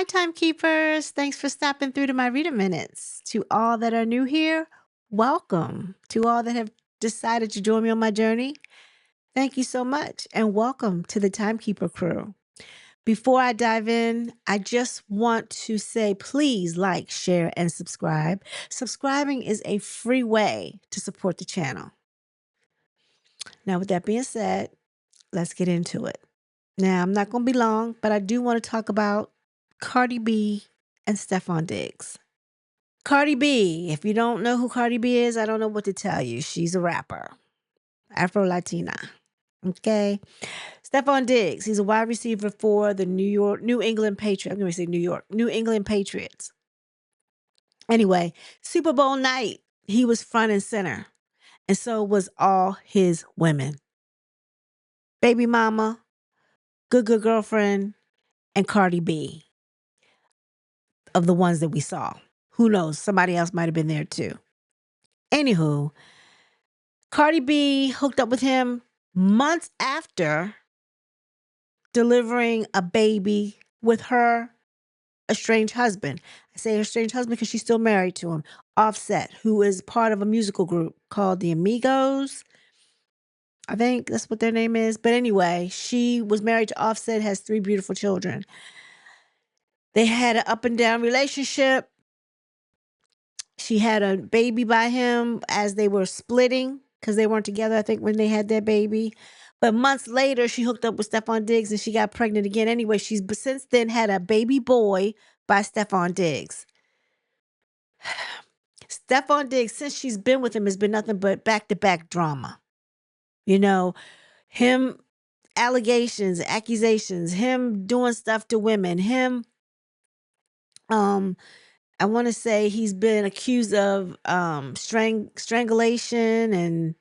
timekeepers. Thanks for stopping through to my Reader Minutes. To all that are new here, welcome. To all that have decided to join me on my journey, thank you so much. And welcome to the Timekeeper crew. Before I dive in, I just want to say please like, share, and subscribe. Subscribing is a free way to support the channel. Now, with that being said, let's get into it. Now, I'm not going to be long, but I do want to talk about Cardi B and Stefon Diggs. Cardi B, if you don't know who Cardi B is, I don't know what to tell you. She's a rapper, Afro-Latina. Okay. Stefon Diggs, he's a wide receiver for the New England Patriots. I'm going to say New England Patriots. Anyway, Super Bowl night, he was front and center. And so was all his women. Baby mama, good girlfriend, and Cardi B. Of the ones that we saw. Who knows? Somebody else might have been there too. Anywho, Cardi B hooked up with him months after delivering a baby with her estranged husband. I say estranged husband because she's still married to him. Offset, who is part of a musical group called the Amigos. I think that's what their name is. But anyway, she was married to Offset, has 3 beautiful children. They had an up and down relationship. She had a baby by him as they were splitting because they weren't together, I think, when they had their baby. But months later, she hooked up with Stefon Diggs and she got pregnant again. Anyway, she's since then had a baby boy by Stefon Diggs. Stefon Diggs, since she's been with him, has been nothing but back-to-back drama. You know, him allegations, accusations, him doing stuff to women, him I want to say he's been accused of strangulation and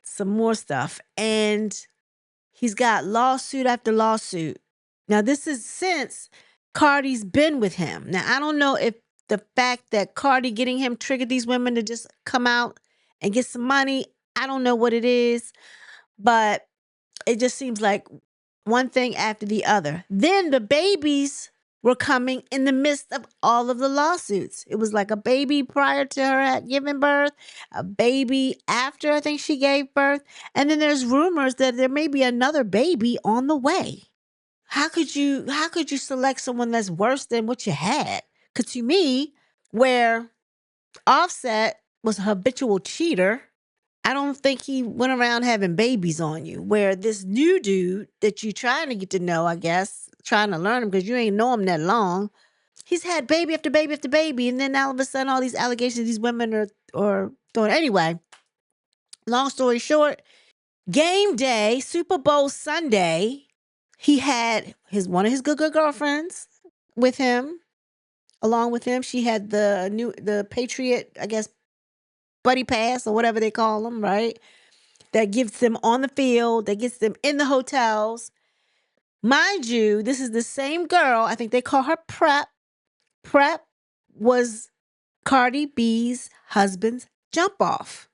some more stuff. And he's got lawsuit after lawsuit. Now, this is since Cardi's been with him. Now, I don't know if the fact that Cardi getting him triggered these women to just come out and get some money. I don't know what it is, but it just seems like one thing after the other. Then the babies were coming in the midst of all of the lawsuits. It was like a baby prior to her giving birth, a baby after I think she gave birth, and then there's rumors that there may be another baby on the way. How could you select someone that's worse than what you had? Because to me, where Offset was a habitual cheater, I don't think he went around having babies on you. Where this new dude that you're trying to get to know, I guess, trying to learn him because you ain't know him that long, he's had baby after baby after baby. And then all of a sudden, all these allegations these women are throwing. Anyway, long story short, game day, Super Bowl Sunday, he had one of his good girlfriends with him. Along with him, she had the Patriot, I guess, buddy pass or whatever they call them, right? That gets them on the field, that gets them in the hotels. Mind you, this is the same girl, I think they call her Prep. Prep was Cardi B's husband's jump off,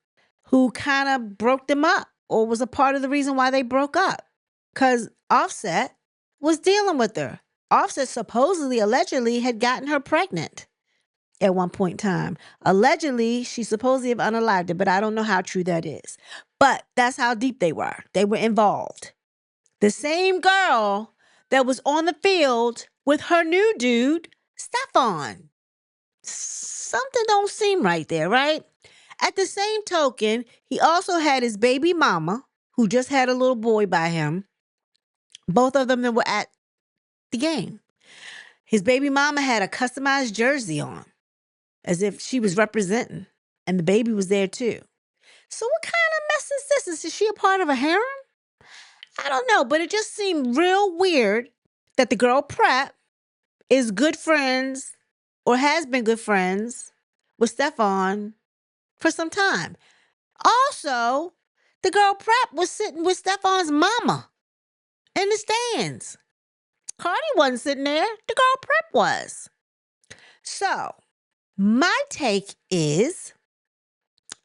who kind of broke them up or was a part of the reason why they broke up. Because Offset was dealing with her. Offset supposedly, allegedly, had gotten her pregnant at one point in time. Allegedly, she supposedly have unalived her, but I don't know how true that is. But that's how deep they were. They were involved. The same girl that was on the field with her new dude, Stefon. Something don't seem right there, right? At the same token, he also had his baby mama, who just had a little boy by him. Both of them that were at the game. His baby mama had a customized jersey on, as if she was representing, and the baby was there too. So what kind of mess is this? Is she a part of a harem? I don't know, but it just seemed real weird that the girl Prep is good friends or has been good friends with Stefon for some time. Also, the girl Prep was sitting with Stefon's mama in the stands. Cardi wasn't sitting there. The girl Prep was. So, my take is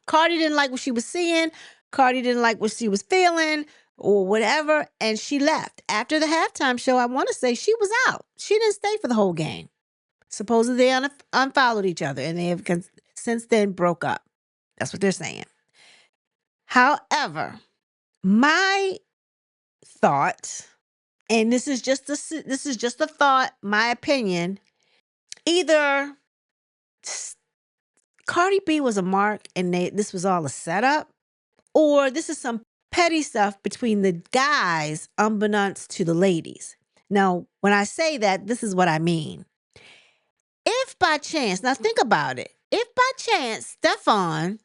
Cardi didn't like what she was seeing. Cardi didn't like what she was feeling. or whatever, and she left. After the halftime show, I want to say she was out. She didn't stay for the whole game. Supposedly they unfollowed each other, and they have since then broke up. That's what they're saying. However, my thought, and this is just a thought, my opinion. Either Cardi B was a mark, and this was all a setup, or this is some petty stuff between the guys, unbeknownst to the ladies. Now, when I say that, this is what I mean. If by chance, now think about it. If by chance Stefon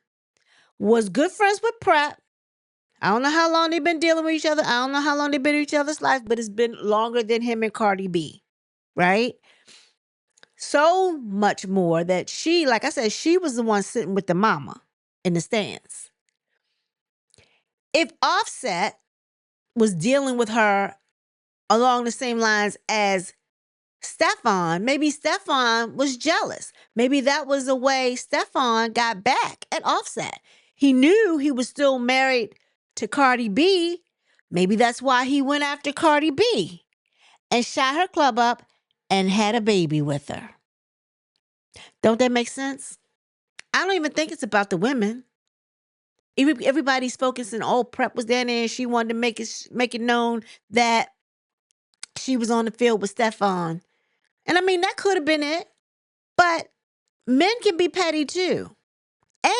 was good friends with Prep, I don't know how long they've been dealing with each other. I don't know how long they've been in each other's lives, but it's been longer than him and Cardi B, right? So much more that she, like I said, she was the one sitting with the mama in the stands. If Offset was dealing with her along the same lines as Stefon, maybe Stefon was jealous. Maybe that was the way Stefon got back at Offset. He knew he was still married to Cardi B. Maybe that's why he went after Cardi B and shot her club up and had a baby with her. Don't that make sense? I don't even think it's about the women. Everybody's focusing. Oh, Prep was down there, and she wanted to make it known that she was on the field with Stefon. And I mean, that could have been it. But men can be petty too.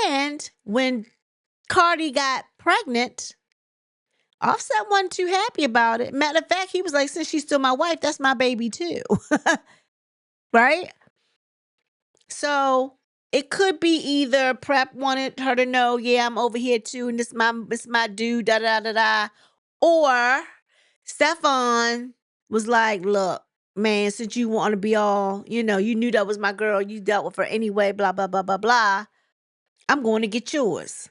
And when Cardi got pregnant, Offset wasn't too happy about it. Matter of fact, he was like, since she's still my wife, that's my baby too. Right? So it could be either Prep wanted her to know, yeah, I'm over here too, and this my dude, da da da da. Or Stefon was like, look, man, since you want to be all, you knew that was my girl, you dealt with her anyway, blah, blah, blah, blah, blah. I'm going to get yours.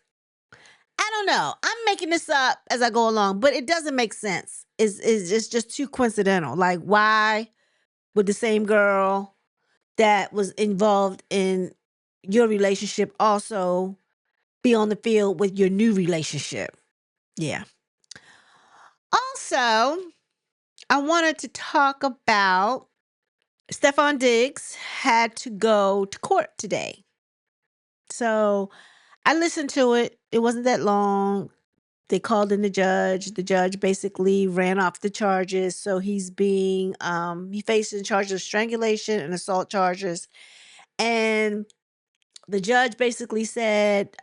I don't know. I'm making this up as I go along, but it doesn't make sense. It's just too coincidental. Like, why would the same girl that was involved in your relationship also be on the field with your new relationship? Yeah. Also, I wanted to talk about Stefon Diggs had to go to court today. So I listened to it. It wasn't that long. They called in the judge. The judge basically ran off the charges. So he's he faces charges of strangulation and assault charges. And the judge basically said,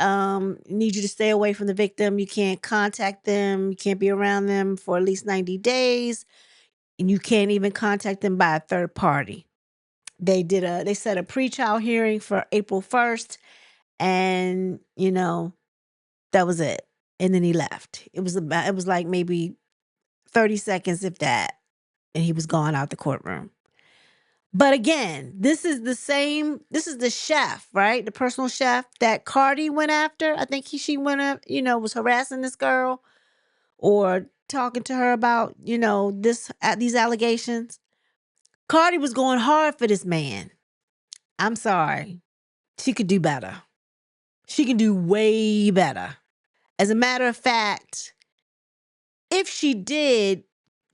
need you to stay away from the victim. You can't contact them. You can't be around them for at least 90 days. And you can't even contact them by a third party. They set a pre-trial hearing for April 1st. And, that was it. And then he left. It was like maybe 30 seconds, if that. And he was gone out the courtroom. But again, this is the chef, right? The personal chef that Cardi went after. I think she was harassing this girl or talking to her about, these allegations. Cardi was going hard for this man. I'm sorry. She could do better. She can do way better. As a matter of fact, if she did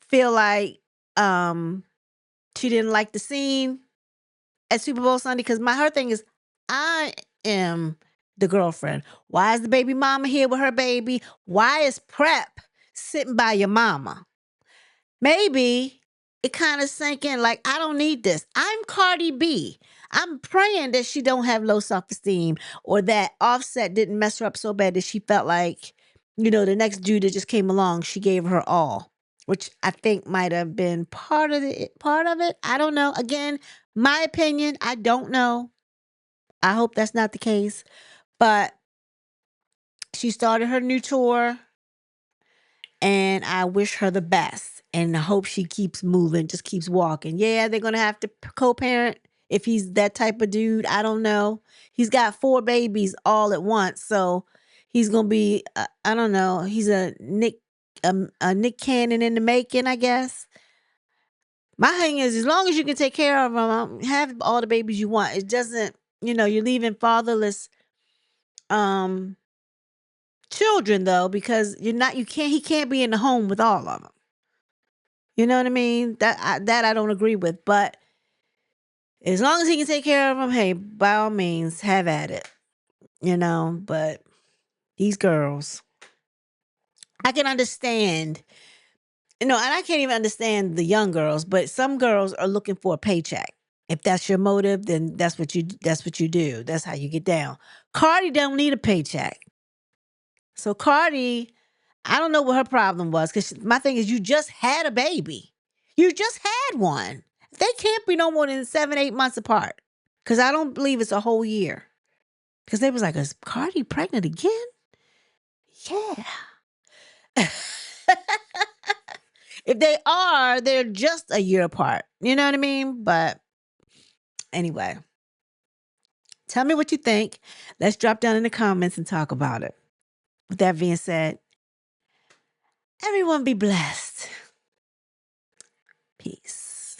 feel like she didn't like the scene at Super Bowl Sunday, because her thing is, I am the girlfriend. Why is the baby mama here with her baby? Why is Prep sitting by your mama? Maybe it kind of sank in like, I don't need this. I'm Cardi B. I'm praying that she don't have low self-esteem, or that Offset didn't mess her up so bad that she felt like, the next dude that just came along, she gave her all, which I think might have been part of it. I don't know. Again, my opinion, I don't know. I hope that's not the case. But she started her new tour, and I wish her the best. And I hope she keeps moving, just keeps walking. Yeah, they're going to have to co-parent if he's that type of dude. I don't know. He's got 4 babies all at once. So he's going to be, I don't know. He's a Nick Cannon in the making, I guess. My thing is, as long as you can take care of them, have all the babies you want. It doesn't, you're leaving fatherless children though, because he can't be in the home with all of them. You know what I mean? That I don't agree with, but as long as he can take care of them, hey, by all means, have at it. But these girls, I can understand, and I can't even understand the young girls, but some girls are looking for a paycheck. If that's your motive, then that's what you do. That's how you get down. Cardi don't need a paycheck. So Cardi, I don't know what her problem was, because my thing is, you just had a baby. You just had one. They can't be no more than 7, 8 months apart. Because I don't believe it's a whole year. Because they was like, is Cardi pregnant again? Yeah. If they are, they're just a year apart. You know what I mean? But anyway, tell me what you think. Let's drop down in the comments and talk about it. With that being said, everyone be blessed. Peace.